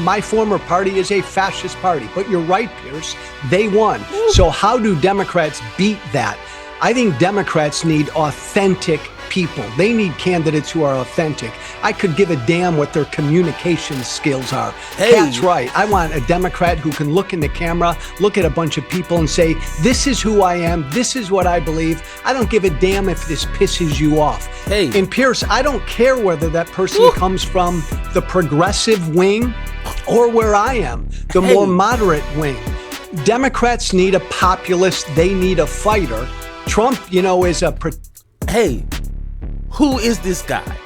my former party is a fascist party. But you're right, Pierce. They won. So how do Democrats beat that? I think Democrats need authentic people. They need candidates who are authentic. I could give a damn what their communication skills are. Hey. That's right. I want a Democrat who can look in the camera, look at a bunch of people and say, this is who I am. This is what I believe. I don't give a damn if this pisses you off. Hey. And Pierce, I don't care whether that person comes from the progressive wing or where I am, the more moderate wing. Democrats need a populist. They need a fighter. Trump, is a... Hey, who is this guy?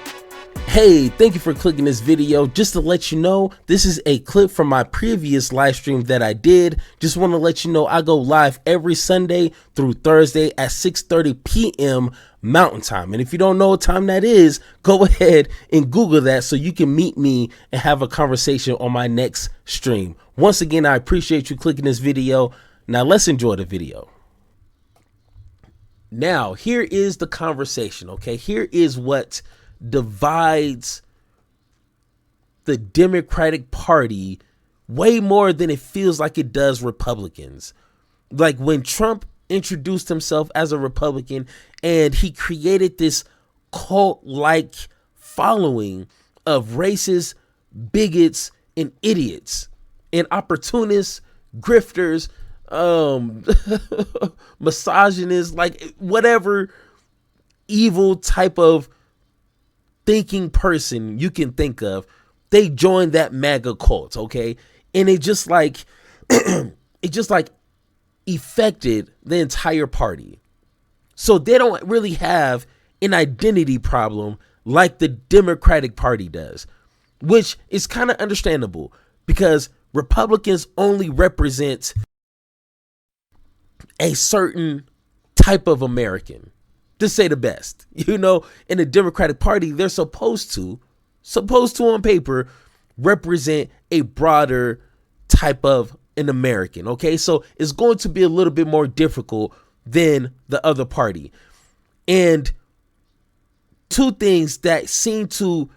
Hey, thank you for clicking this video. Just to let you know, this is a clip from my previous live stream that I did. Just want to let you know I go live every Sunday through Thursday at 6:30 p.m. Mountain Time. And if you don't know what time that is, go ahead and Google that so you can meet me and have a conversation on my next stream. Once again, I appreciate you clicking this video. Now let's enjoy the video. Now, here is the conversation, okay? Here is what divides the Democratic Party way more than it feels like it does Republicans. Like when Trump introduced himself as a Republican and he created this cult-like following of racist bigots and idiots and opportunists, grifters, misogynist, like whatever evil type of thinking person you can think of, they joined that MAGA cult, okay? And it just like affected the entire party. So they don't really have an identity problem like the Democratic Party does, which is kind of understandable because Republicans only represent a certain type of American, to say the best. In the Democratic Party, they're supposed to on paper represent a broader type of an American. Okay, so it's going to be a little bit more difficult than the other party. And two things that seem to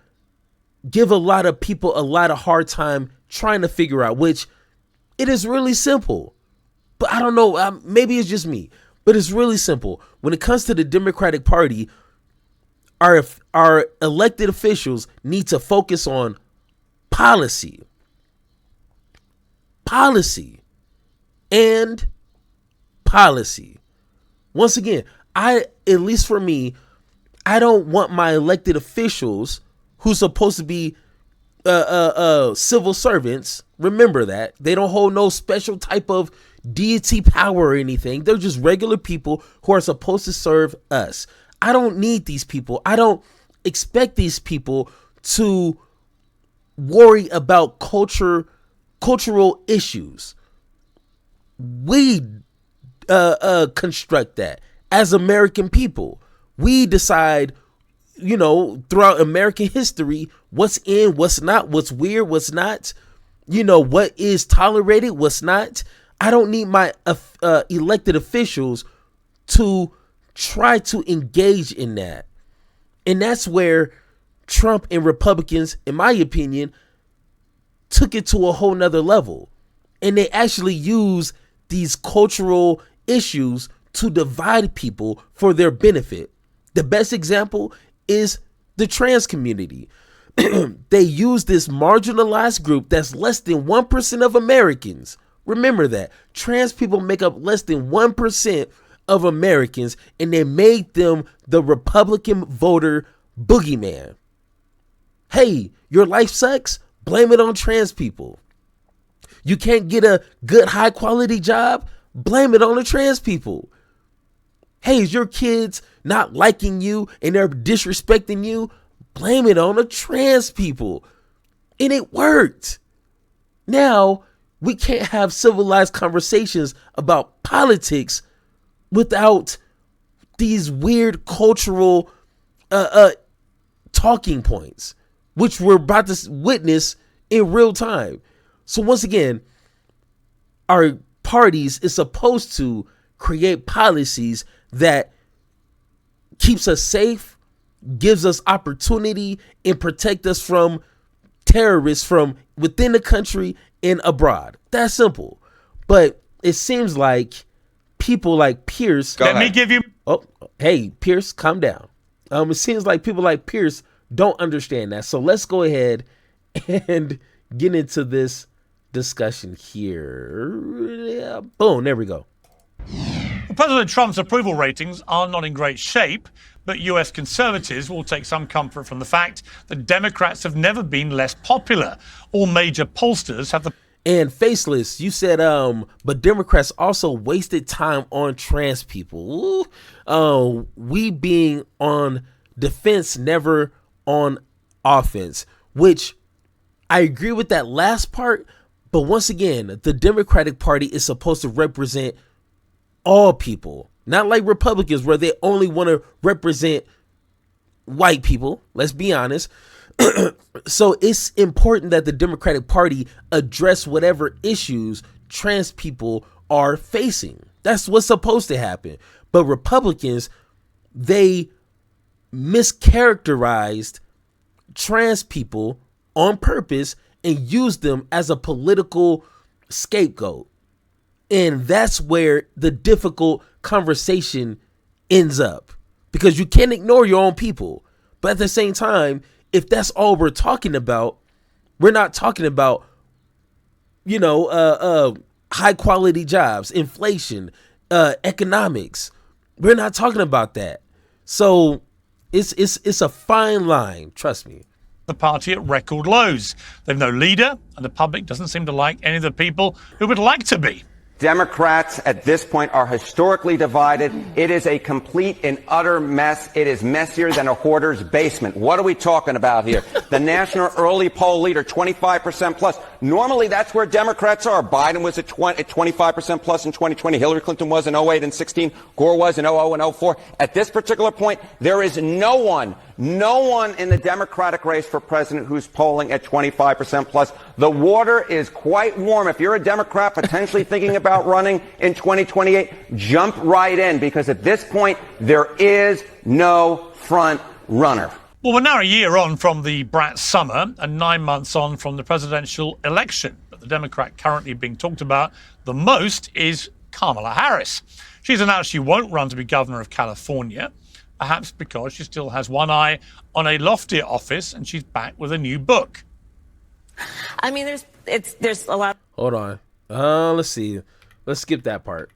give a lot of people a lot of hard time trying to figure out, which it is really simple. But I don't know, maybe it's just me, but it's really simple. When it comes to the Democratic Party, our elected officials need to focus on policy and policy. Once again, at least for me, I don't want my elected officials who's supposed to be civil servants. Remember that they don't hold no special type of deity power or anything. They're just regular people who are supposed to serve us. I don't need these people. I don't expect these people to worry about cultural issues. We construct that as American people. We decide, throughout American history, what's in, what's not, what's weird, what's not, what is tolerated, what's not. I don't need my elected officials to try to engage in that. And that's where Trump and Republicans, in my opinion, took it to a whole nother level. And they actually use these cultural issues to divide people for their benefit. The best example is the trans community. They use this marginalized group that's less than 1% of Americans. Remember that trans people make up less than 1% of Americans, and they made them the Republican voter boogeyman. Hey, your life sucks? Blame it on trans people. You can't get a good high quality job? Blame it on the trans people. Hey, is your kids not liking you and they're disrespecting you? Blame it on the trans people. And it worked. Now, we can't have civilized conversations about politics without these weird cultural talking points, which we're about to witness in real time. So once again, our parties is supposed to create policies that keeps us safe, gives us opportunity, and protect us from terrorists from within the country and abroad. That's simple. But it seems like people like Piers. Let me give you. Oh, hey, Piers, calm down. It seems like people like Piers don't understand that. So let's go ahead and get into this discussion here. Yeah, boom, there we go. President Trump's approval ratings are not in great shape, but US conservatives will take some comfort from the fact that Democrats have never been less popular. All major pollsters have the... And Faceless, you said, but Democrats also wasted time on trans people. We being on defense, never on offense, which I agree with that last part. But once again, the Democratic Party is supposed to represent all people, not like Republicans where they only want to represent white people. Let's be honest. So it's important that the Democratic Party address whatever issues trans people are facing. That's what's supposed to happen. But Republicans, they mischaracterized trans people on purpose and used them as a political scapegoat. And that's where the difficult conversation ends up, because you can't ignore your own people. But at the same time, if that's all we're talking about, we're not talking about, high quality jobs, inflation, economics. We're not talking about that. So it's a fine line. Trust me. The party at record lows. They've no leader, and the public doesn't seem to like any of the people who would like to be. Democrats at this point are historically divided. It is a complete and utter mess. It is messier than a hoarder's basement. What are we talking about here? The national early poll leader, 25% plus. Normally, that's where Democrats are. Biden was at 25% plus in 2020. Hillary Clinton was in 08 and 16. Gore was in 00 and 04. At this particular point, there is no one in the Democratic race for president who's polling at 25% plus. The water is quite warm. If you're a Democrat potentially thinking about running in 2028, jump right in, because at this point, there is no front runner. Well, we're now a year on from the brat summer and 9 months on from the presidential election. But the Democrat currently being talked about the most is Kamala Harris. She's announced she won't run to be governor of California, perhaps because she still has one eye on a loftier office, and she's back with a new book. I mean, there's a lot. Hold on. Let's see. Let's skip that part.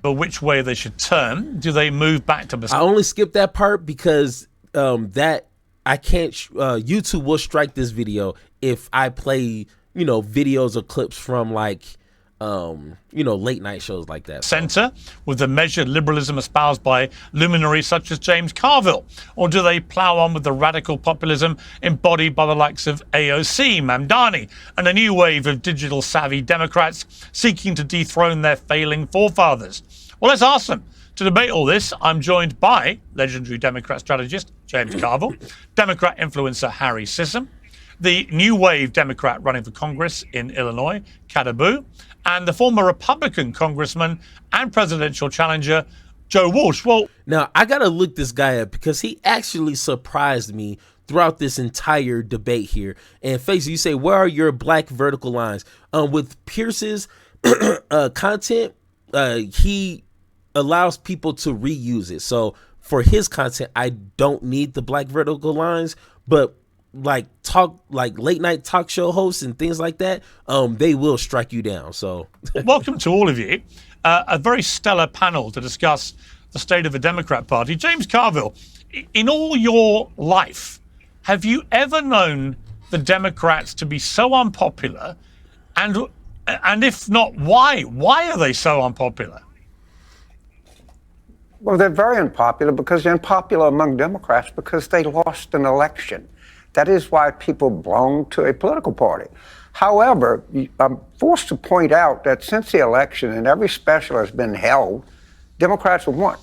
But which way they should turn? Do they move back to... I only skipped that part because that I can't... YouTube will strike this video if I play, videos or clips from like... late night shows like that. Center with the measured liberalism espoused by luminaries such as James Carville? Or do they plow on with the radical populism embodied by the likes of AOC, Mamdani, and a new wave of digital savvy Democrats seeking to dethrone their failing forefathers? Well, let's ask them. To debate all this, I'm joined by legendary Democrat strategist James Carville, Democrat influencer Harry Sissom, the new wave Democrat running for Congress in Illinois, Kadabu, and the former Republican congressman and presidential challenger, Joe Walsh. Well, now I got to look this guy up because he actually surprised me throughout this entire debate here. And Face, you say, where are your black vertical lines? With Pierce's content, he allows people to reuse it. So for his content, I don't need the black vertical lines, but like late night talk show hosts and things like that, they will strike you down. So welcome to all of you. A very stellar panel to discuss the state of the Democrat Party. James Carville, in all your life, have you ever known the Democrats to be so unpopular? And if not, why? Why are they so unpopular? Well, they're very unpopular because they're unpopular among Democrats because they lost an election. That is why people belong to a political party. However, I'm forced to point out that since the election and every special has been held, Democrats have won.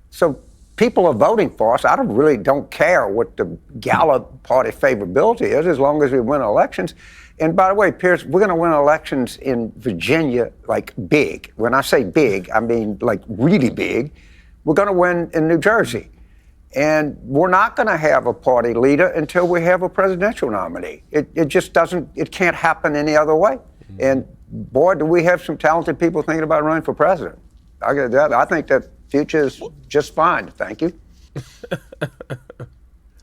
So people are voting for us. I really don't care what the Gallup party favorability is as long as we win elections. And by the way, Piers, we're going to win elections in Virginia like big. When I say big, I mean like really big. We're going to win in New Jersey. And we're not going to have a party leader until we have a presidential nominee. It just doesn't, it can't happen any other way. And boy, do we have some talented people thinking about running for president. I think the future is just fine. Thank you.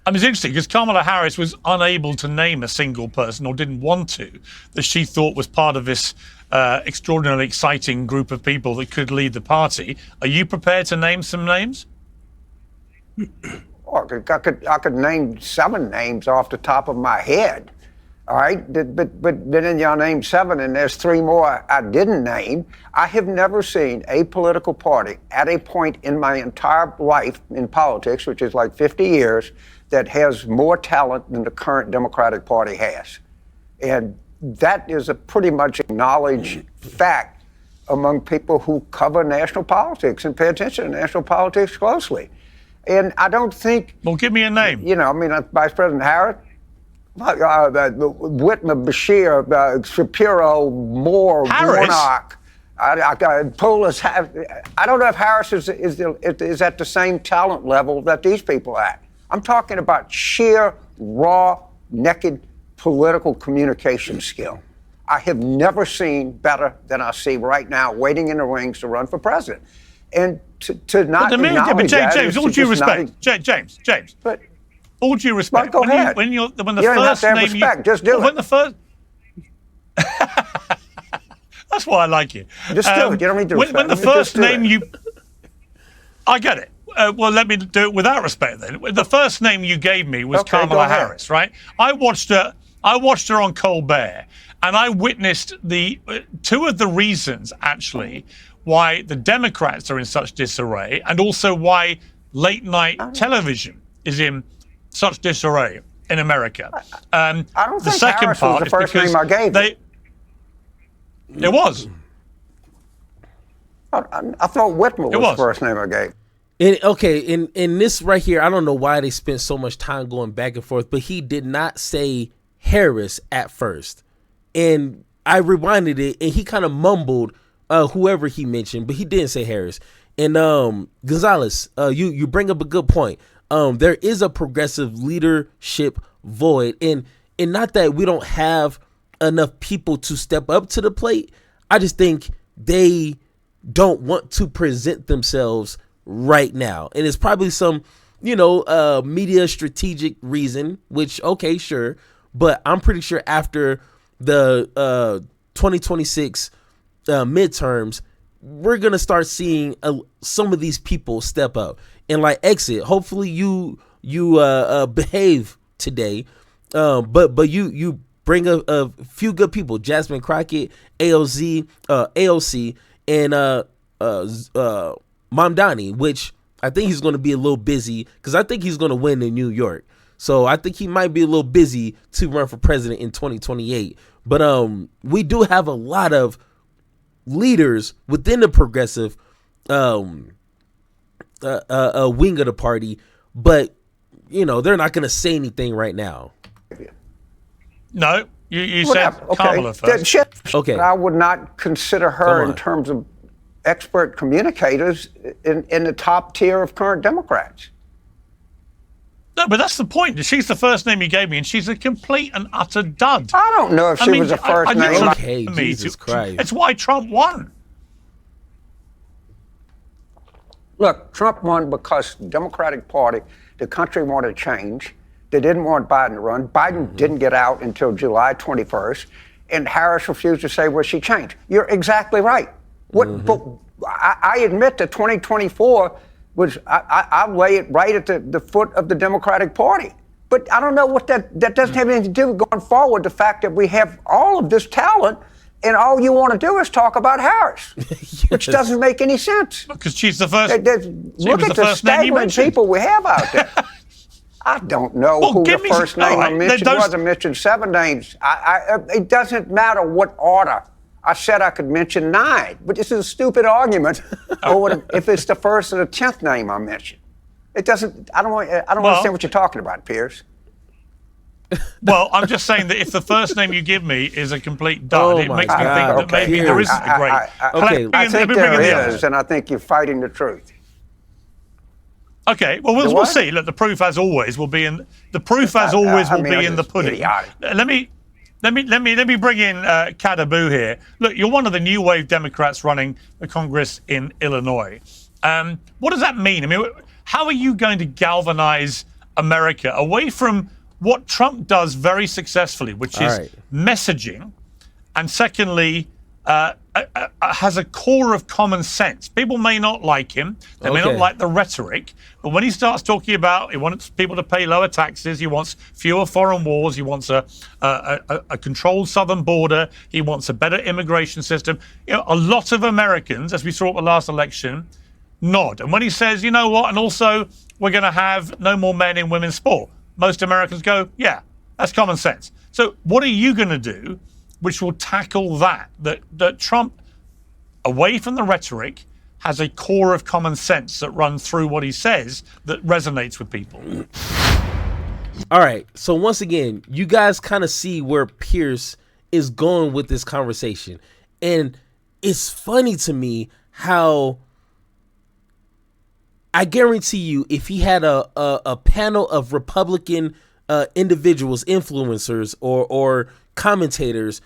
I mean, it's interesting because Kamala Harris was unable to name a single person, or didn't want to, that she thought was part of this extraordinarily exciting group of people that could lead the party. Are you prepared to name some names? I could name 7 names off the top of my head. All right, but then y'all named 7, and there's 3 more I didn't name. I have never seen a political party at a point in my entire life in politics, which is like 50 years, that has more talent than the current Democratic Party has. And that is a pretty much acknowledged fact among people who cover national politics and pay attention to national politics closely. And I don't think... Well, give me a name. You know, I mean, Vice President Harris, Whitmer, Bashir, Shapiro, Moore, Warnock, Poulos. I don't know if Harris is at the same talent level that these people are at. I'm talking about sheer, raw, naked political communication skill. I have never seen better than I see right now, waiting in the wings to run for president. And to not acknowledge that, James, all due respect, James. But all due respect. Well, go ahead. When the you don't first have to have name respect. Just do well, it. When the first, that's why I like you. Just do it. You don't need to respect. When the first name you, I get it. Well, let me do it without respect then. The first name you gave me was Kamala Harris, right? I watched her on Colbert, and I witnessed the 2 of the reasons actually why the Democrats are in such disarray, and also why late night television is in such disarray in America. I don't the think second Harris part was the first name I gave it was. I thought Whitmer was the first name I gave. In this right here, I don't know why they spent so much time going back and forth, but he did not say Harris at first. And I rewinded it, and he kind of mumbled whoever he mentioned, but he didn't say Harris. And Gonzalez, you bring up a good point. There is a progressive leadership void, and not that we don't have enough people to step up to the plate. I just think they don't want to present themselves right now, and it's probably some media strategic reason, which okay, sure, but I'm pretty sure after the 2026 midterms, we're gonna start seeing some of these people step up and like exit. Hopefully you behave today, but you bring a few good people: Jasmine Crockett, AOC, and Mamdani, which I think he's going to be a little busy because I think he's going to win in New York. So I think he might be a little busy to run for president in 2028. But we do have a lot of leaders within the progressive wing of the party, but they're not going to say anything right now. No, you said Kamala first. Okay, I would not consider her in terms of expert communicators in the top tier of current Democrats. No, but that's the point. She's the first name you gave me, and she's a complete and utter dud. I don't know if she was the first name. Okay, Jesus Christ. It's why Trump won. Look, Trump won because the Democratic Party, the country wanted change. They didn't want Biden to run. Biden didn't get out until July 21st, and Harris refused to say where she changed. You're exactly right. But I admit that 2024 was, I lay it right at the foot of the Democratic Party. But I don't know what that doesn't have anything to do with going forward, the fact that we have all of this talent and all you want to do is talk about Harris, which doesn't make any sense. Because she's the first. Look at the staggering people we have out there. I don't know who the first name I mentioned was. I mentioned 7 names. It doesn't matter what order. I said I could mention 9, but this is a stupid argument over if it's the first or the 10th name I mentioned. It doesn't. I don't understand what you're talking about, Piers. Well, I'm just saying that if the first name you give me is a complete dud, it makes me think that maybe there isn't a great. I think there is, and I think you're fighting the truth. Okay, well, we'll see. Look, the proof, as always, will be in the pudding. Idiotic. Let me bring in Kadabu here. Look, you're one of the new wave Democrats running the Congress in Illinois. What does that mean? I mean, how are you going to galvanize America away from what Trump does very successfully, which is messaging, and secondly, has a core of common sense. People may not like him, they may not like the rhetoric, but when he starts talking about he wants people to pay lower taxes, he wants fewer foreign wars, he wants a controlled southern border, he wants a better immigration system. You know, a lot of Americans, as we saw at the last election, nod. And when he says, you know what, and also we're going to have no more men in women's sport, most Americans go, yeah, that's common sense. So what are you going to do which will tackle that Trump, away from the rhetoric, has a core of common sense that runs through what he says that resonates with people? All right. So once again, you guys kind of see where Piers is going with this conversation. And it's funny to me how I guarantee you, if he had a panel of Republican individuals, influencers, or commentators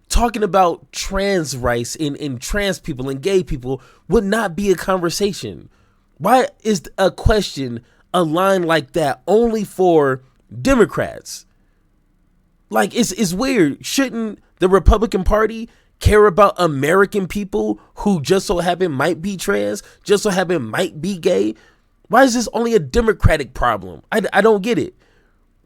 talking about trans rights and trans people and gay people, would not be a conversation. Why is a question a line like that only for Democrats? Like, it's weird. Shouldn't the Republican Party care about American people who just so happen might be trans, just so happen might be gay? Why is this only a Democratic problem? I don't get it.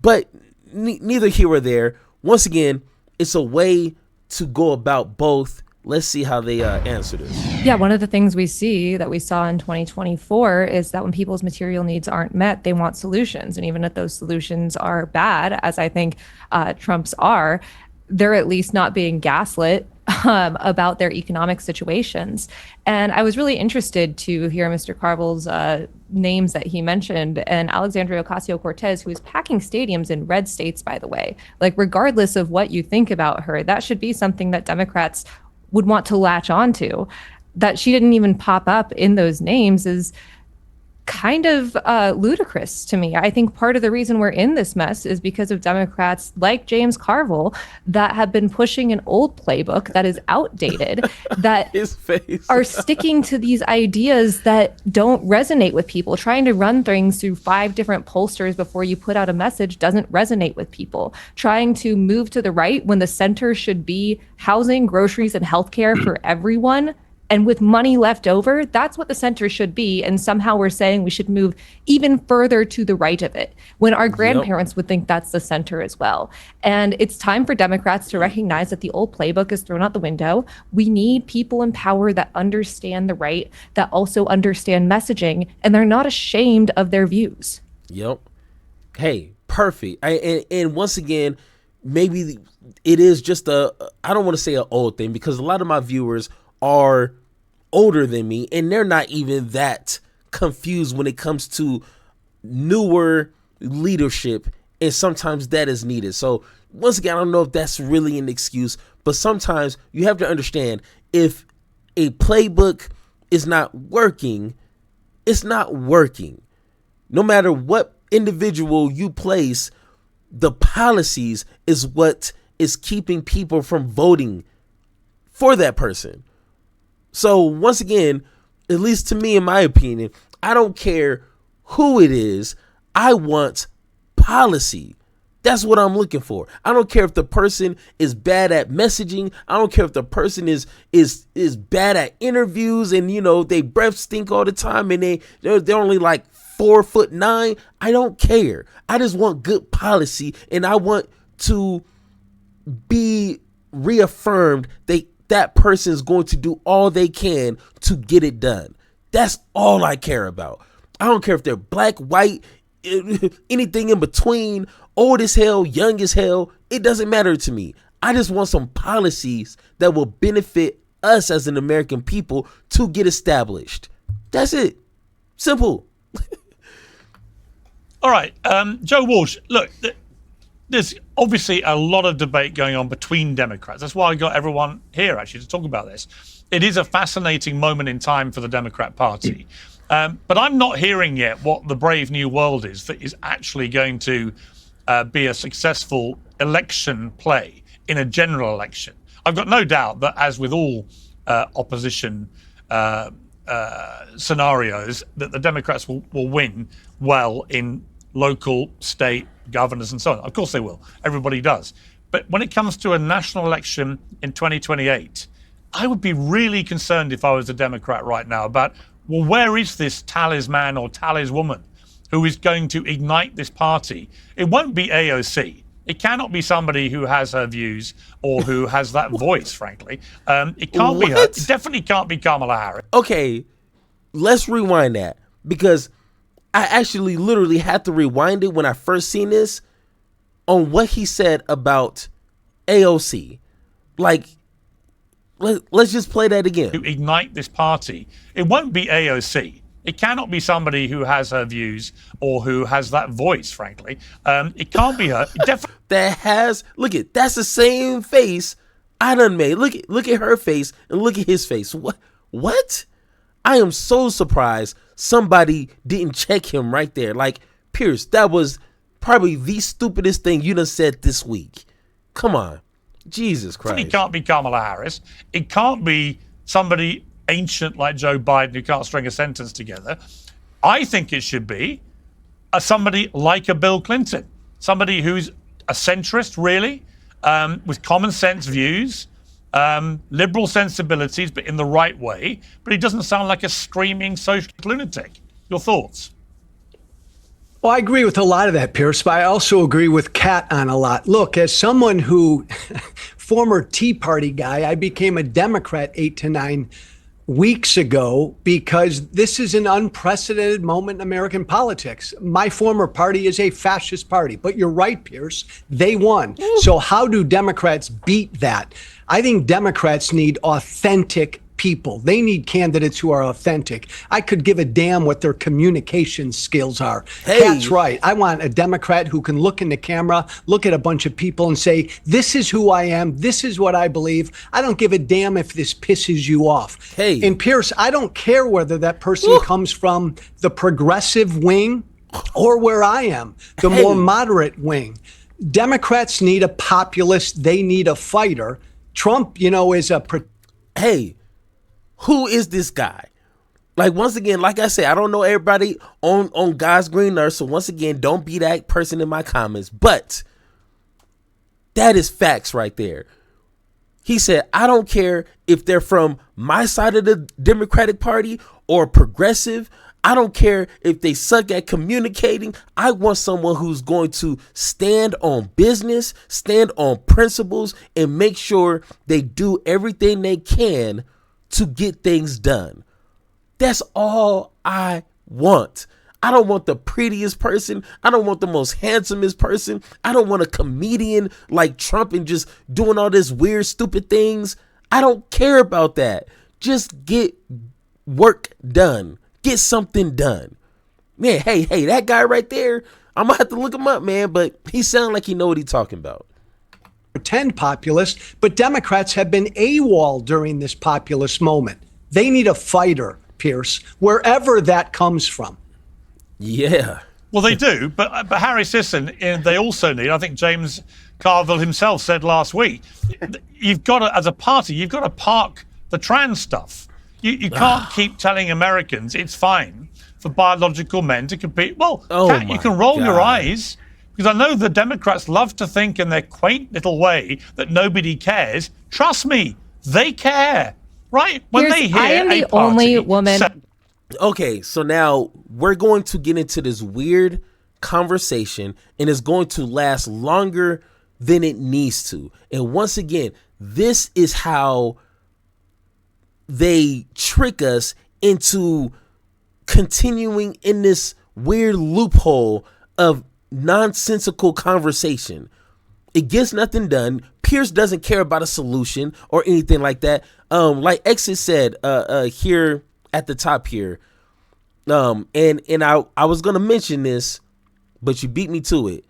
But neither here or there. Once again, it's a way to go about both. Let's see how they answer this. Yeah, one of the things we saw in 2024 is that when people's material needs aren't met, they want solutions. And even if those solutions are bad, as I think Trump's are, they're at least not being gaslit about their economic situations. And I was really interested to hear Mr. Carville's names that he mentioned, and Alexandria Ocasio-Cortez, who is packing stadiums in red states, by the way. Like, regardless of what you think about her, that should be something that Democrats would want to latch onto. That she didn't even pop up in those names is kind of ludicrous to me. I think part of the reason we're in this mess is because of Democrats like James Carville that have been pushing an old playbook that is outdated, that are sticking to these ideas that don't resonate with people. Trying to run things through 5 different pollsters before you put out a message doesn't resonate with people. Trying to move to the right when the center should be housing, groceries, and healthcare for everyone, and with money left over, that's what the center should be. And somehow we're saying we should move even further to the right of it, when our grandparents would think that's the center as well. And it's time for Democrats to recognize that the old playbook is thrown out the window. We need people in power that understand the right, that also understand messaging, and they're not ashamed of their views. Yep. Hey, perfect. And once again, maybe it is just I don't want to say an old thing, because a lot of my viewers are older than me, and they're not even that confused when it comes to newer leadership, and sometimes that is needed. So once again, I don't know if that's really an excuse, but sometimes you have to understand, if a playbook is not working, it's not working. No matter what individual you place, the policies is what is keeping people from voting for that person. So once again, at least to me, in my opinion, I don't care who it is. I want policy. That's what I'm looking for. I don't care if the person is bad at messaging. I don't care if the person is bad at interviews, and they breath stink all the time, and they're only like 4'9". I don't care. I just want good policy, and I want to be reaffirmed that person is going to do all they can to get it done. That's all I care about. I don't care if they're black, white, anything in between, old as hell, young as hell. It doesn't matter to me. I just want some policies that will benefit us as an American people to get established. That's it. Simple. All right. Joe Walsh, look, there's obviously a lot of debate going on between Democrats. That's why I got everyone here, actually, to talk about this. It is a fascinating moment in time for the Democrat Party. But I'm not hearing yet what the brave new world is that is actually going to be a successful election play in a general election. I've got no doubt that, as with all opposition scenarios, that the Democrats will win well in local, state governors and so on. Of course they will. Everybody does. But when it comes to a national election in 2028, I would be really concerned if I was a Democrat right now about, well, where is this talisman or taliswoman who is going to ignite this party? It won't be AOC. It cannot be somebody who has her views or who has that voice, frankly. It can't be her. It definitely can't be Kamala Harris. Okay, let's rewind that, because I actually literally had to rewind it when I first seen this on what he said about AOC. Like, let's just play that again. To ignite this party, it won't be AOC. It cannot be somebody who has her views or who has that voice, frankly. It can't be her. That's the same face I done made. Look at her face and look at his face. What? I am so surprised somebody didn't check him right there. Like, Piers, that was probably the stupidest thing you done said this week. Come on. Jesus Christ. It can't be Kamala Harris. It can't be somebody ancient like Joe Biden who can't string a sentence together. I think it should be somebody like a Bill Clinton, somebody who's a centrist, really, with common sense views, liberal sensibilities, but in the right way. But he doesn't sound like a screaming socialist lunatic. Your thoughts? Well, I agree with a lot of that, Pierce, but I also agree with Kat on a lot. Look, as someone who, former Tea Party guy, I became a Democrat 8 to 9 weeks ago because this is an unprecedented moment in American politics. My former party is a fascist party, but you're right, Pierce, they won. So how do Democrats beat that? I think Democrats need authentic people. They need candidates who are authentic. I could give a damn what their communication skills are. Hey. That's right. I want a Democrat who can look in the camera, look at a bunch of people and say, this is who I am. This is what I believe. I don't give a damn if this pisses you off. Hey. And Pierce, I don't care whether that person comes from the progressive wing or where I am, the more moderate wing. Democrats need a populist. They need a fighter. Trump, is a... Hey, who is this guy? Like, once again, like I said, I don't know everybody on God's green earth, so once again, don't be that person in my comments. But that is facts right there. He said, I don't care if they're from my side of the Democratic Party or progressive. I don't care if they suck at communicating. I want someone who's going to stand on business, stand on principles, and make sure they do everything they can to get things done. That's all I want. I don't want the prettiest person. I don't want the most handsomest person. I don't want a comedian like Trump and just doing all this weird, stupid things. I don't care about that. Just get work done. Get something done. Man, hey, that guy right there, I'm gonna have to look him up, man, but he sounds like he know what he's talking about. Pretend populist, but Democrats have been AWOL during this populist moment. They need a fighter, Pierce, wherever that comes from. Yeah. Well, they do, but Harris, listen, they also need, I think James Carville himself said last week, you've got to, as a party, you've got to park the trans stuff. You can't keep telling Americans it's fine for biological men to compete. Well, you can roll your eyes, because I know the Democrats love to think in their quaint little way that nobody cares. Trust me, they care, right? When they hear I am the only woman. Okay, so now we're going to get into this weird conversation, and it's going to last longer than it needs to. And once again, this is how they trick us into continuing in this weird loophole of nonsensical conversation. It gets nothing done. Piers doesn't care about a solution or anything like that. Like Exit said here at the top here, and I was gonna mention this, but you beat me to it.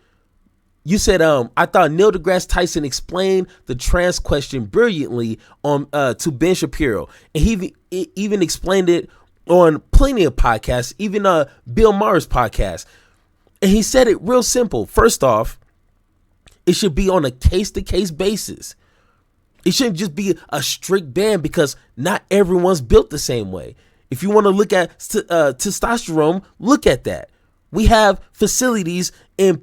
You said I thought Neil deGrasse Tyson explained the trans question brilliantly on to Ben Shapiro, and he even explained it on plenty of podcasts, even Bill Maher's podcast. And he said it real simple. First off, it should be on a case-to-case basis. It shouldn't just be a strict ban because not everyone's built the same way. If you want to look at testosterone, look at that. We have facilities and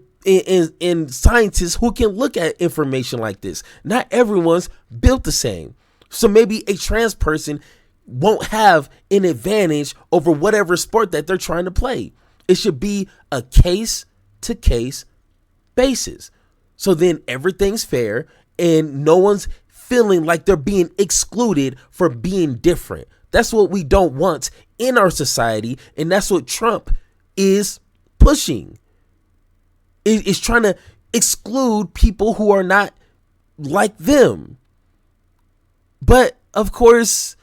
scientists who can look at information like this. Not everyone's built the same. So maybe a trans person won't have an advantage over whatever sport that they're trying to play. It should be a case-to-case basis. So then everything's fair and no one's feeling like they're being excluded for being different. That's what we don't want in our society, and that's what Trump is pushing. Is trying to exclude people who are not like them. But of course,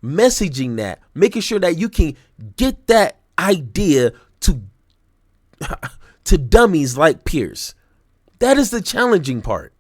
messaging that, making sure that you can get that idea to dummies like Piers. That is the challenging part.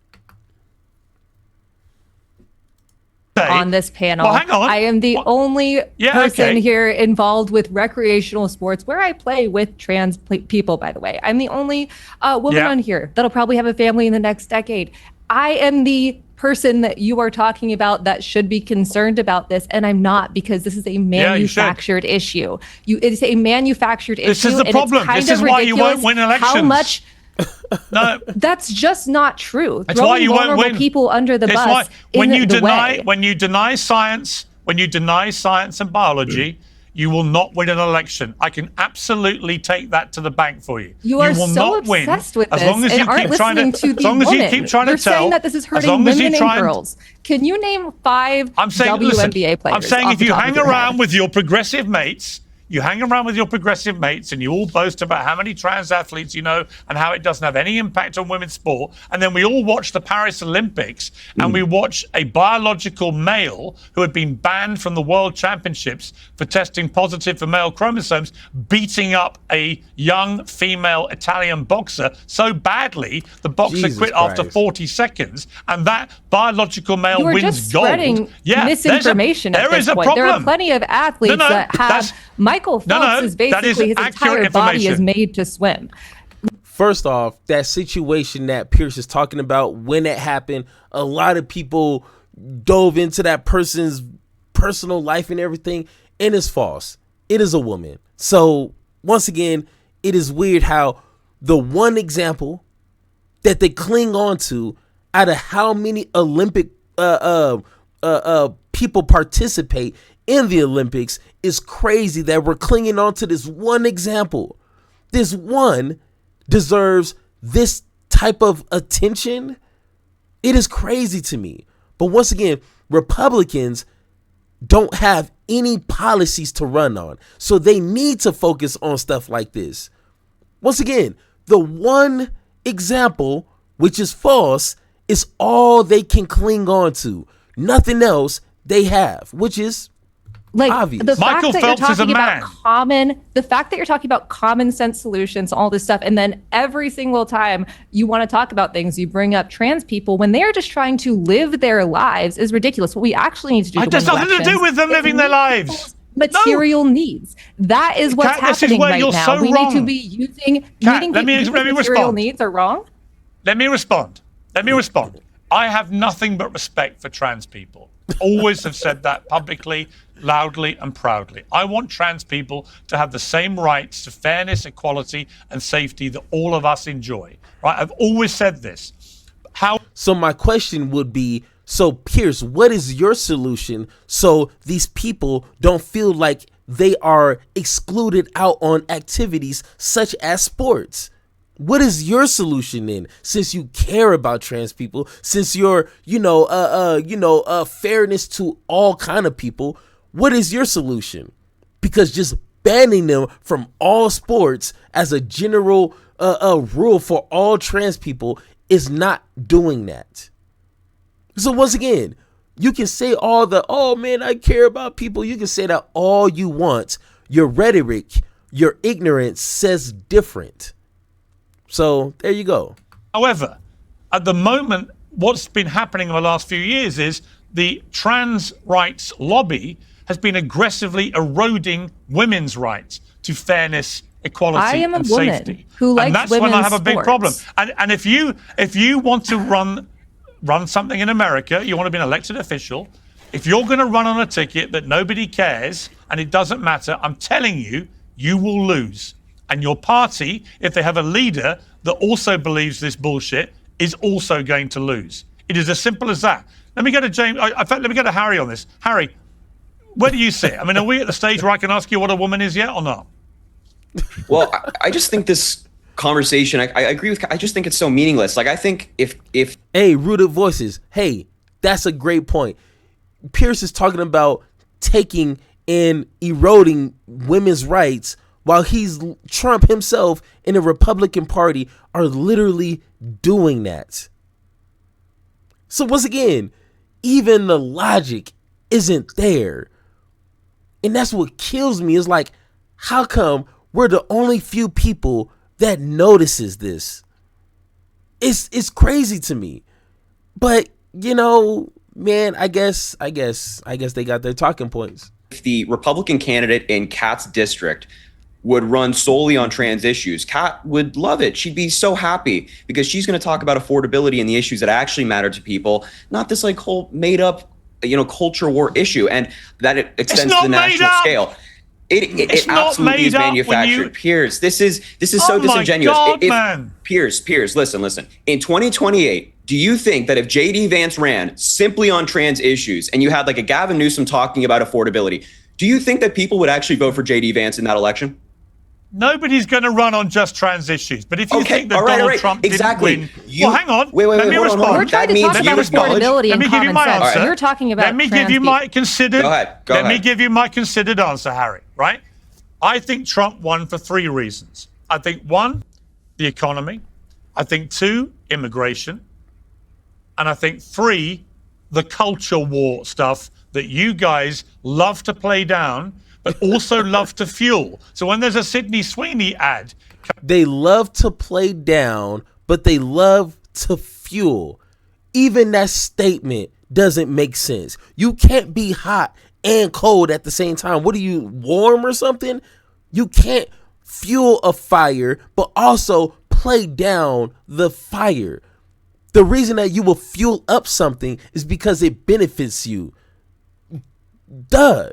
On this panel, well, hang on. I am the only person here involved with recreational sports where I play with trans people, by the way. I'm the only woman on here that'll probably have a family in the next decade. I am the person that you are talking about that should be concerned about this, and I'm not, because this is a manufactured issue. It is a manufactured issue. This is the problem. This is why you won't win elections. How much? No, that's just not true. That's why you won't win. People under the bus. When you deny science and biology, you will not win an election. I can absolutely take that to the bank for you. You are will so not obsessed win with this as long as and you aren't keep trying listening to. to As long the as you women. keep trying You're to tell. saying that this is hurting women and girls. Can you name 5 WNBA players? I'm saying if you hang around with your progressive mates. You hang around with your progressive mates and you all boast about how many trans athletes you know and how it doesn't have any impact on women's sport. And then we all watch the Paris Olympics and we watch a biological male who had been banned from the World Championships for testing positive for male chromosomes, beating up a young female Italian boxer so badly the boxer quit after 40 seconds. And that biological male wins just gold. Spreading misinformation at this point. There are plenty of athletes that have... Michael Phelps is basically his entire body is made to swim. First off, that situation that Piers is talking about, when it happened, a lot of people dove into that person's personal life and everything, and it's false. It is a woman. So once again, it is weird how the one example that they cling on to out of how many Olympic people participate in the Olympics is crazy that we're clinging on to this one example. This one deserves this type of attention. It is crazy to me. But once again, Republicans don't have any policies to run on. So they need to focus on stuff like this. Once again, the one example, which is false, is all they can cling on to. Nothing else they have, which is obvious. The fact that you're talking about common sense solutions, all this stuff, and then every single time you want to talk about things, you bring up trans people when they are just trying to live their lives is ridiculous. What we actually need to do. It has nothing to do with them living their lives. Material needs. That is what's happening right now. So we wrong. need to be using material needs are wrong. Let me respond. I have nothing but respect for trans people. Always have said that publicly, loudly and proudly. I want trans people to have the same rights to fairness, equality and safety that all of us enjoy. Right? I've always said this. So my question would be, so Piers, what is your solution so these people don't feel like they are excluded out on activities such as sports? What is your solution then? Since you care about trans people, since you're, fairness to all kind of people, what is your solution? Because just banning them from all sports as a general rule for all trans people is not doing that. So once again, you can say all the, oh man, I care about people. You can say that all you want. Your rhetoric, your ignorance says different. So there you go. However, at the moment, what's been happening in the last few years is the trans rights lobby has been aggressively eroding women's rights to fairness, equality, I am a and woman safety. who likes and that's when I women's have a big sports. problem. And if you want to run something in America, you want to be an elected official, if you're going to run on a ticket that nobody cares and it doesn't matter, I'm telling you, you will lose. And your party, if they have a leader that also believes this bullshit, is also going to lose. It is as simple as that. Let me go to James. In fact, let me go to Harry on this. Harry, where do you sit? I mean, are we at the stage where I can ask you what a woman is yet or not? Well, I just think this conversation, I agree with, I just think it's so meaningless. Like, I think if Hey, Rooted Voices. Hey, that's a great point. Piers is talking about taking and eroding women's rights while Trump himself and the Republican Party are literally doing that. So once again, even the logic isn't there. And that's what kills me, is like, how come we're the only few people that notices this? It's crazy to me. But, you know, man, I guess they got their talking points. if the Republican candidate in Kat's district would run solely on trans issues, Kat would love it. She'd be so happy because she's going to talk about affordability and the issues that actually matter to people, not this like whole made up, culture war issue, and that it extends to the national scale. It absolutely is manufactured. Piers, this is so disingenuous. God, man. Piers, listen. In 2028, do you think that if JD Vance ran simply on trans issues and you had like a Gavin Newsom talking about affordability, do you think that people would actually vote for JD Vance in that election? Nobody's going to run on just trans issues. But if you think that all Donald right. Trump Exactly. didn't win... well, hang on. Wait, Let me respond. hold on. We're trying to talk about affordability and common sense. You're talking about Let me give you my considered... Go me give you my considered answer, Harry, right? I think Trump won for 3 reasons. I think 1, the economy. I think 2, immigration. And I think 3, the culture war stuff that you guys love to play down, but also love to fuel. So when there's a Sydney Sweeney ad... They love to play down, but they love to fuel. Even that statement doesn't make sense. You can't be hot and cold at the same time. What are you, warm or something? You can't fuel a fire, but also play down the fire. The reason that you will fuel up something is because it benefits you. Duh.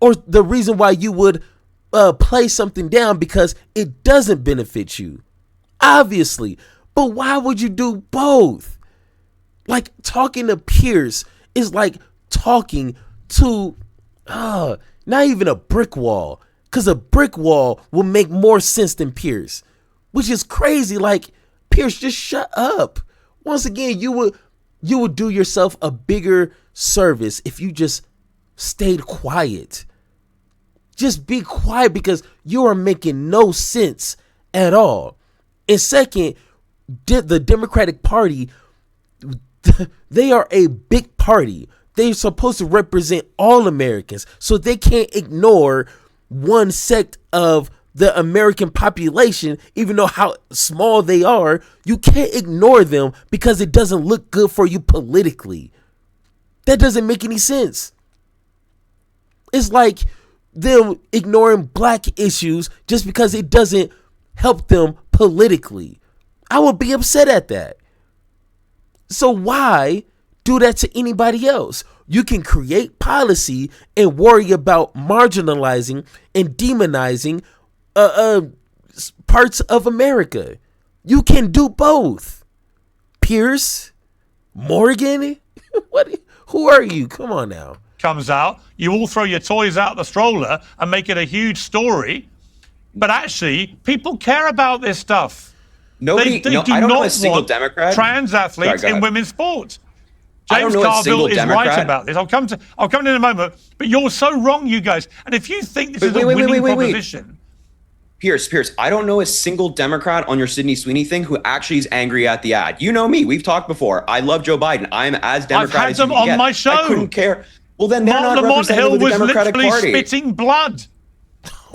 Or the reason why you would play something down because it doesn't benefit you. Obviously. But why would you do both? Like, talking to Piers is like talking to not even a brick wall. Because a brick wall will make more sense than Piers. Which is crazy. Like, Piers, just shut up. Once again, you would do yourself a bigger service if you just stayed quiet. Just be quiet because you are making no sense at all. And second, the Democratic Party, they are a big party. They're supposed to represent all Americans, so they can't ignore one sect of the American population, even though how small they are. You can't ignore them because it doesn't look good for you politically. That doesn't make any sense. It's like them ignoring black issues just because it doesn't help them politically. I would be upset at that. So why do that to anybody else? You can create policy and worry about marginalizing and demonizing parts of America. You can do both. Piers Morgan, who are you? Come on now. Comes out, you all throw your toys out the stroller and make it a huge story. But actually, people care about this stuff. Nobody, they do I don't not know a single want Democrat. trans athletes in women's sports. I don't James know a Carville single is Democrat. right about this. I'll come to it in a moment. But you're so wrong, you guys. And if you think this is a winning proposition... Piers, I don't know a single Democrat on your Sydney Sweeney thing who actually is angry at the ad. You know me. We've talked before. I love Joe Biden. I'm as Democratic I've had as them you can on get. my show. I couldn't care. Well, then they're Mark not Lamont representative Hill of the was Democratic literally Party. spitting blood.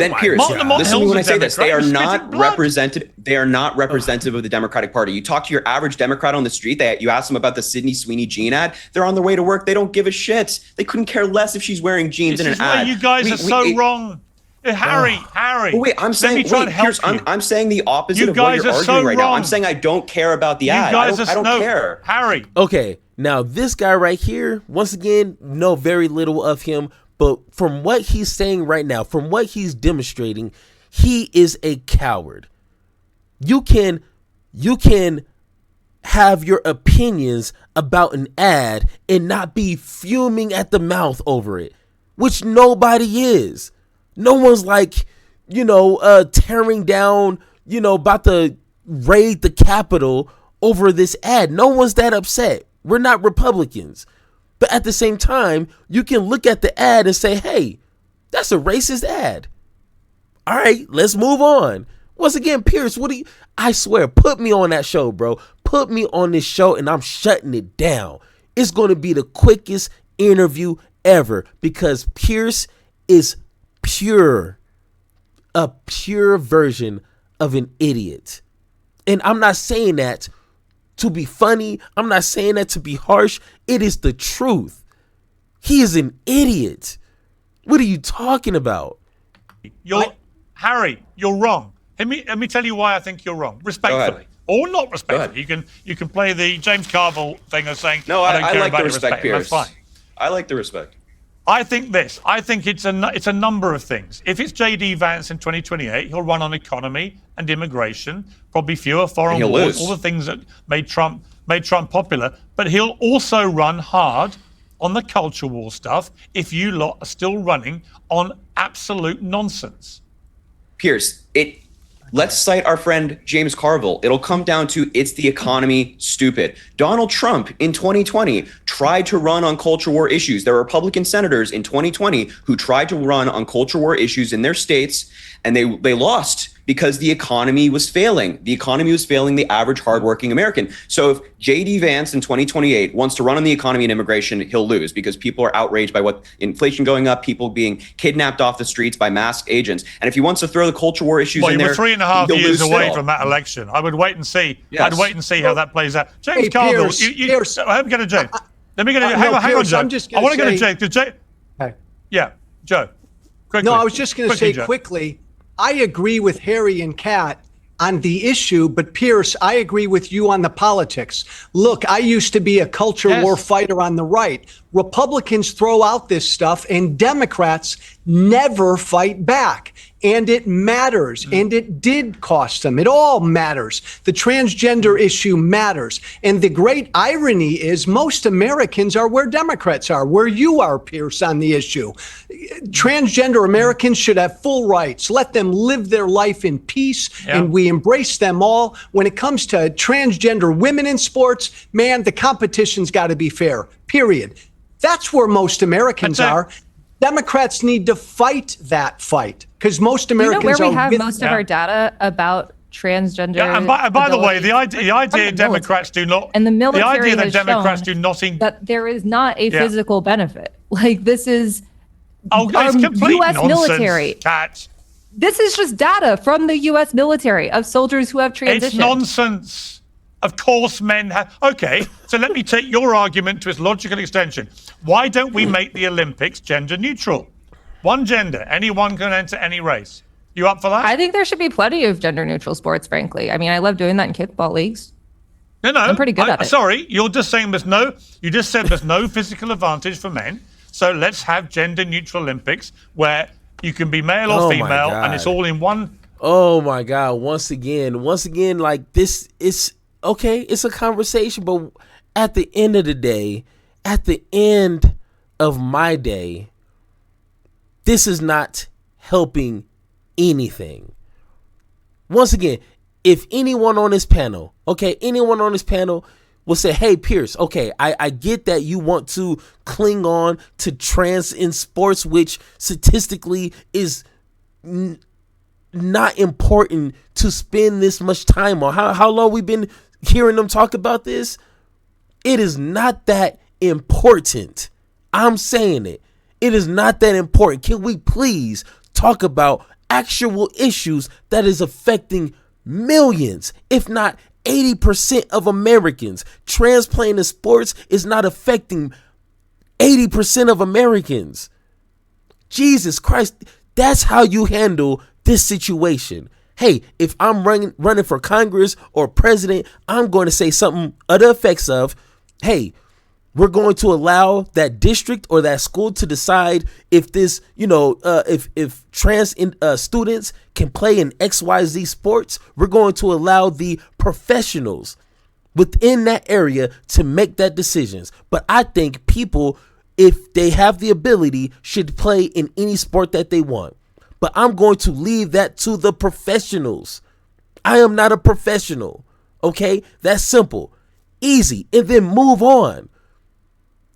Then Pierce, Martin Lamont listen to me Hill's when a I say this. They Democrat are who not spitted blood. represented. They are not representative of the Democratic Party. You talk to your average Democrat on the street. You ask them about the Sydney Sweeney jean ad. They're on their way to work. They don't give a shit. They couldn't care less if she's wearing jeans This in is an where ad. you guys are so wrong. Harry. Well, wait, I'm saying, Pierce, I'm saying the opposite of what you're arguing right now. I'm saying I don't care about the ad. I don't care. Harry. Okay, now this guy right here, once again, know very little of him, but from what he's saying right now, from what he's demonstrating, he is a coward. You can have your opinions about an ad and not be fuming at the mouth over it, which nobody is. No one's like, tearing down, about to raid the Capitol over this ad. No one's that upset. We're not Republicans. But at the same time, you can look at the ad and say, hey, that's a racist ad. All right, let's move on. Once again, Pierce, I swear, put me on that show, bro. Put me on this show and I'm shutting it down. It's going to be the quickest interview ever because Pierce is a pure version of an idiot. And I'm not saying that to be funny. I'm not saying that to be harsh. It is the truth. He is an idiot. What are you talking about? Harry, you're wrong. Let me tell you why I think you're wrong. Respectfully. Or not respectfully. You can play the James Carville thing of saying, no, I don't care like about the your respect, Pierce. That's fine. I like the respect. I think it's a number of things. If it's J.D. Vance in 2028, he'll run on economy and immigration, probably fewer foreign wars, all the things that made Trump popular. But he'll also run hard on the culture war stuff if you lot are still running on absolute nonsense. Pierce, let's cite our friend James Carville. It'll come down to it's the economy, stupid. Donald Trump in 2020 tried to run on culture war issues. There were Republican senators in 2020 who tried to run on culture war issues in their states, and they lost because the economy was failing. The economy was failing the average hardworking American. So if J.D. Vance in 2028 wants to run on the economy and immigration, he'll lose because people are outraged by what inflation going up, people being kidnapped off the streets by masked agents. And if he wants to throw the culture war issues in there, we're 3.5 years away from that election. I would wait and see. Yes. I'd wait and see how that plays out. James Carville, Pierce, let me get a James. Hang on, Joe. I want to get a James. Yeah, Joe. Quickly. No, I was just going to say quickly, I agree with Harry and Kat on the issue, but Pierce, I agree with you on the politics. Look, I used to be a culture war fighter on the right. Republicans throw out this stuff and Democrats never fight back. And it matters. And it did cost them. It all matters. The transgender issue matters. And the great irony is most Americans are where Democrats are, where you are, Pierce, on the issue. Transgender Americans should have full rights. Let them live their life in peace. And we embrace them all. When it comes to transgender women in sports, man, the competition's got to be fair, period. That's where most Americans are. Democrats need to fight that fight because most Americans where we are have most of our data about transgender. Yeah, and by the way, the idea Democrats do not, and the military the idea that has Democrats shown do not that there is not a physical benefit. Like this is it's complete U.S. nonsense, military. Kat. This is just data from the U.S. military of soldiers who have transitioned. It's nonsense. Of course, men have. Okay, so let me take your argument to its logical extension. Why don't we make the Olympics gender neutral? One gender, anyone can enter any race. You up for that? I think there should be plenty of gender neutral sports, frankly. I mean, I love doing that in kickball leagues. No, I'm pretty good at it. Sorry, you're just saying you just said there's no physical advantage for men. So let's have gender neutral Olympics where you can be male or female and it's all in one. Oh my God. Once again, like this is okay. It's a conversation, but at the end of the day, at the end of my day, this is not helping anything. Once again, if anyone on this panel will say, hey, Pierce, okay, I get that you want to cling on to trans in sports, which statistically is not important to spend this much time on. How long we been hearing them talk about this? It is not that important. I'm saying it. It is not that important. Can we please talk about actual issues that is affecting millions, if not 80% of Americans. Transplanting in sports is not affecting 80% of Americans. Jesus Christ, that's how you handle this situation. Hey, if I'm running for Congress or president, I'm going to say something of the effects of, hey, we're going to allow that district or that school to decide if this, if trans students can play in XYZ sports. We're going to allow the professionals within that area to make that decisions. But I think people, if they have the ability, should play in any sport that they want. But I'm going to leave that to the professionals. I am not a professional. Okay? That's simple. Easy. And then move on.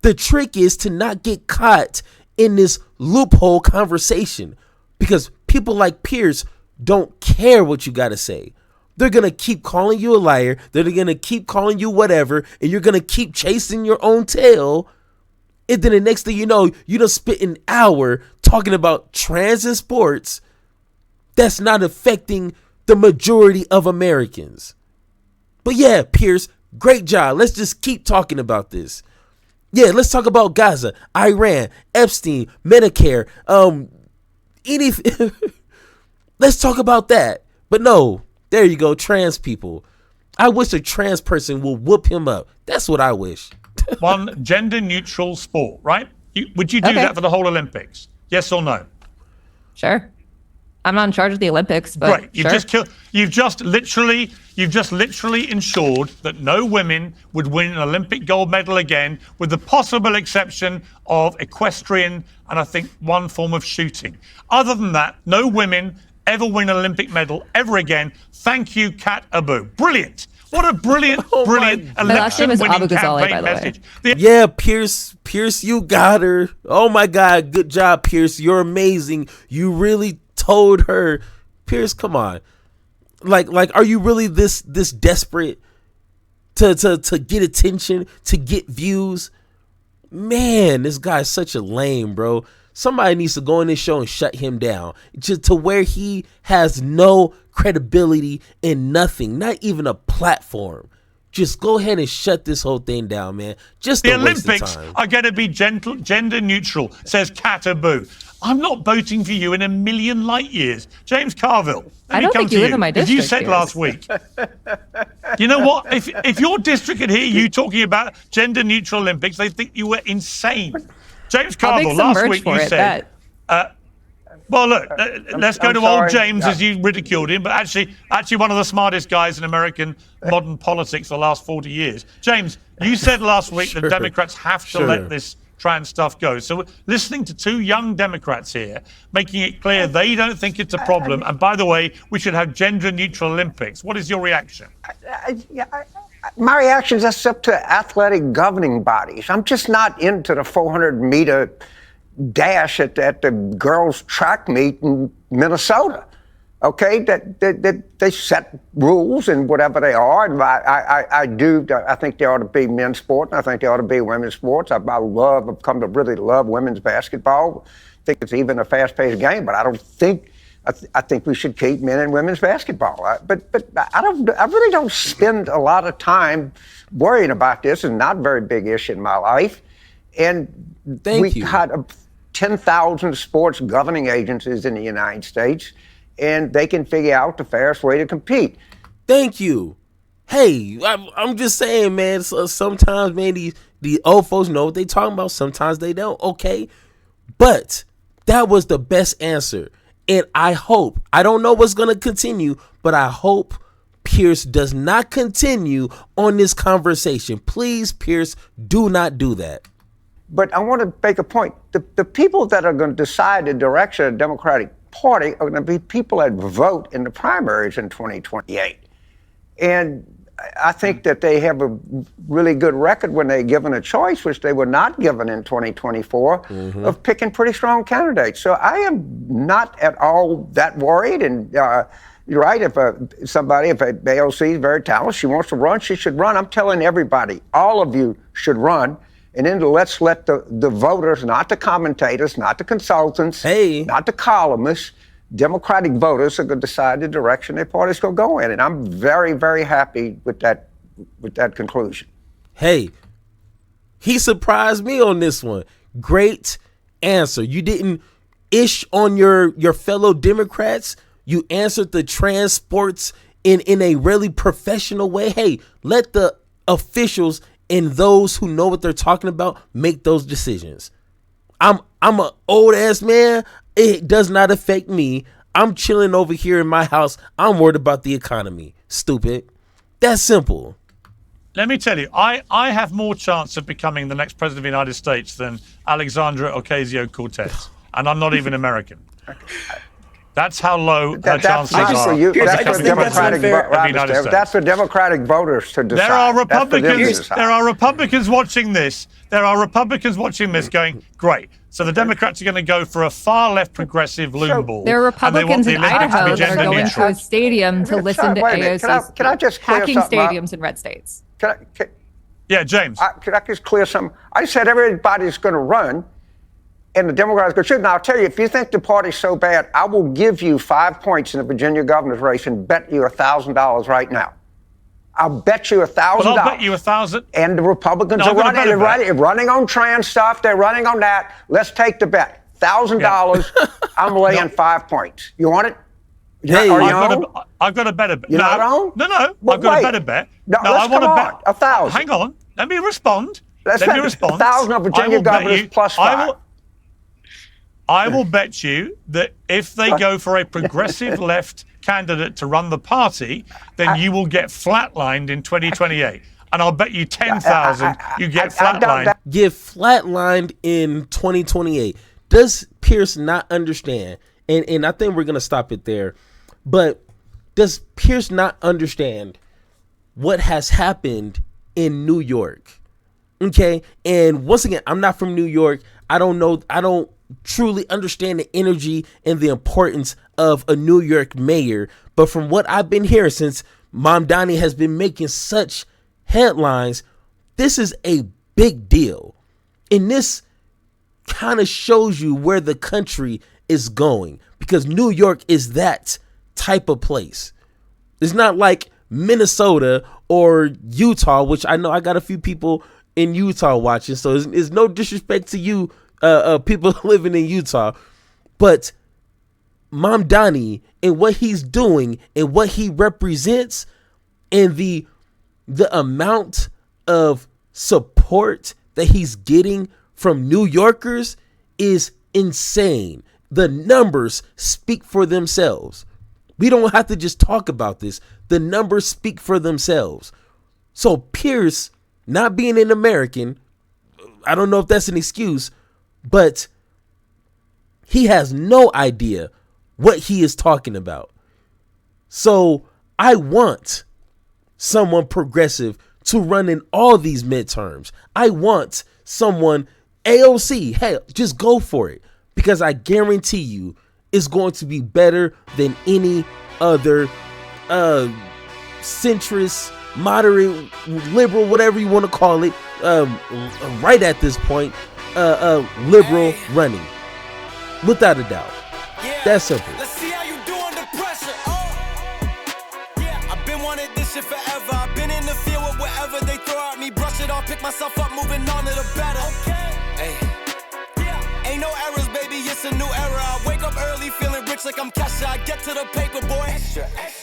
The trick is to not get caught in this loophole conversation, because people like Piers don't care what you got to say. They're going to keep calling you a liar. They're going to keep calling you whatever, and you're going to keep chasing your own tail. And then the next thing you know, you done spent an hour talking about trans in sports that's not affecting the majority of Americans. But yeah, Piers, great job. Let's just keep talking about this. Yeah, let's talk about Gaza, Iran, Epstein, Medicare, anything. Let's talk about that. But no, there you go, trans people. I wish a trans person would whoop him up. That's what I wish. One gender-neutral sport, right? Would you do that for the whole Olympics? Yes or no? Sure. I'm not in charge of the Olympics, but right. sure. You've just literally ensured that no women would win an Olympic gold medal again, with the possible exception of equestrian and I think one form of shooting. Other than that, no women ever win an Olympic medal ever again. Thank you, Kat Abu. Brilliant. What a brilliant, brilliant election-winning campaign message. Yeah, Piers, you got her. Oh my God, good job, Piers. You're amazing. You really told her. Piers, come on. Like, are you really this desperate to get attention, to get views? Man, this guy's such a lame, bro. Somebody needs to go in this show and shut him down, just to where he has no credibility and nothing, not even a platform. Just go ahead and shut this whole thing down, man. Just the Olympics are going to be gender neutral, says Kat Abu. I'm not voting for you in a million light years. James Carville, I don't think you live in my district. As you said last week. You know what? If your district could hear you talking about gender neutral Olympics, they think you were insane. James Carville, last week you said. Well, look, let's go to old James, as you ridiculed him, but actually one of the smartest guys in American modern politics the last 40 years. James, you said last week that Democrats have to let this trans stuff go. So listening to two young Democrats here, making it clear they don't think it's a problem. And by the way, we should have gender-neutral Olympics. What is your reaction? My reaction is that's up to athletic governing bodies. I'm just not into the 400-meter dash at the girls' track meet in Minnesota. Okay, that they set rules and whatever they are. And I think they ought to be men's sport, and I think they ought to be women's sports. I've come to really love women's basketball. I think it's even a fast-paced game, but I think we should keep men and women's basketball. But I really don't spend a lot of time worrying about this. It's not a very big issue in my life. And we got 10,000 sports governing agencies in the United States, and they can figure out the fairest way to compete. Thank you. Hey, I'm just saying, man, sometimes, man, the old folks know what they talking about. Sometimes they don't, okay? But that was the best answer. And I hope, I don't know what's going to continue, but I hope Piers does not continue on this conversation. Please, Piers, do not do that. But I want to make a point. The people that are going to decide the direction of the Democratic Party are going to be people that vote in the primaries in 2028. And I think that they have a really good record when they're given a choice, which they were not given in 2024, of picking pretty strong candidates. So I am not at all that worried. And you're right, if AOC is very talented, she wants to run, she should run. I'm telling everybody, all of you should run. And then let's let the voters, not the commentators, not the consultants, not the columnists, Democratic voters are going to decide the direction their party's going to go in. And I'm very, very happy with that conclusion. Hey, he surprised me on this one. Great answer. You didn't ish on your fellow Democrats. You answered the transports in a really professional way. Hey, let the officials and those who know what they're talking about make those decisions. I'm an old ass man. It does not affect me. I'm chilling over here in my house. I'm worried about the economy. Stupid. That's simple. Let me tell you, I have more chance of becoming the next president of the United States than Alexandra Ocasio-Cortez, and I'm not even American. That's how low her chances are. That's for Democratic voters to decide. There are Republicans watching this. There are Republicans watching this going, great. So the Democrats are going to go for a far left progressive loon ball. There are Republicans in Idaho that are going to a stadium to listen to AOC's can I just hacking stadiums in red states. Yeah, James. Can I just clear something? I said everybody's going to run. And the Democrats go, shoot. Now, I'll tell you, if you think the party's so bad, I will give you 5 points in the Virginia governor's race and bet you $1,000 right now. I'll bet you $1,000. Well, I'll bet you 1,000. And the Republicans are running. They're running on trans stuff. They're running on that. Let's take the bet. $1,000. I'm laying 5 points. You want it? Hey, I've got a better bet. You're not on? No. Well, I've got a better bet. No, I want to bet 1,000. Hang on. Let me respond. Let me respond. 1,000 of Virginia governors plus 5. I will bet you that if they go for a progressive left candidate to run the party, then you will get flatlined in 2028. And I'll bet you 10,000 you get flatlined. Get flatlined in 2028. Does Piers not understand? And I think we're going to stop it there. But does Piers not understand what has happened in New York? Okay. And once again, I'm not from New York. I don't know. I don't truly understand the energy and the importance of a New York mayor. But from what I've been hearing since Mom Donnie has been making such headlines, this is a big deal. And this kind of shows you where the country is going, because New York is that type of place. It's not like Minnesota or Utah, which I know I got a few people in Utah watching, so it's no disrespect to you, people living in Utah, but Mom Donnie and what he's doing and what he represents and the amount of support that he's getting from New Yorkers is insane. The numbers speak for themselves. We don't have to just talk about this. The numbers speak for themselves. So Piers not being an American, I don't know if that's an excuse, but he has no idea what he is talking about. So I want someone progressive to run in all these midterms. I want someone, AOC, hey, just go for it. Because I guarantee you it's going to be better than any other centrist, moderate, liberal, whatever you want to call it, right at this point, liberal running. Without a doubt. That's simple. Let's see how you do under pressure. I've been wanting this shit forever. I've been in the field with whatever they throw at me. Brush it off, pick myself up, moving on to the better. Ain't no errors, baby, it's a new era. I wake up early feeling rich like I'm Kesha. I get to the paper, boy. Extra, extra.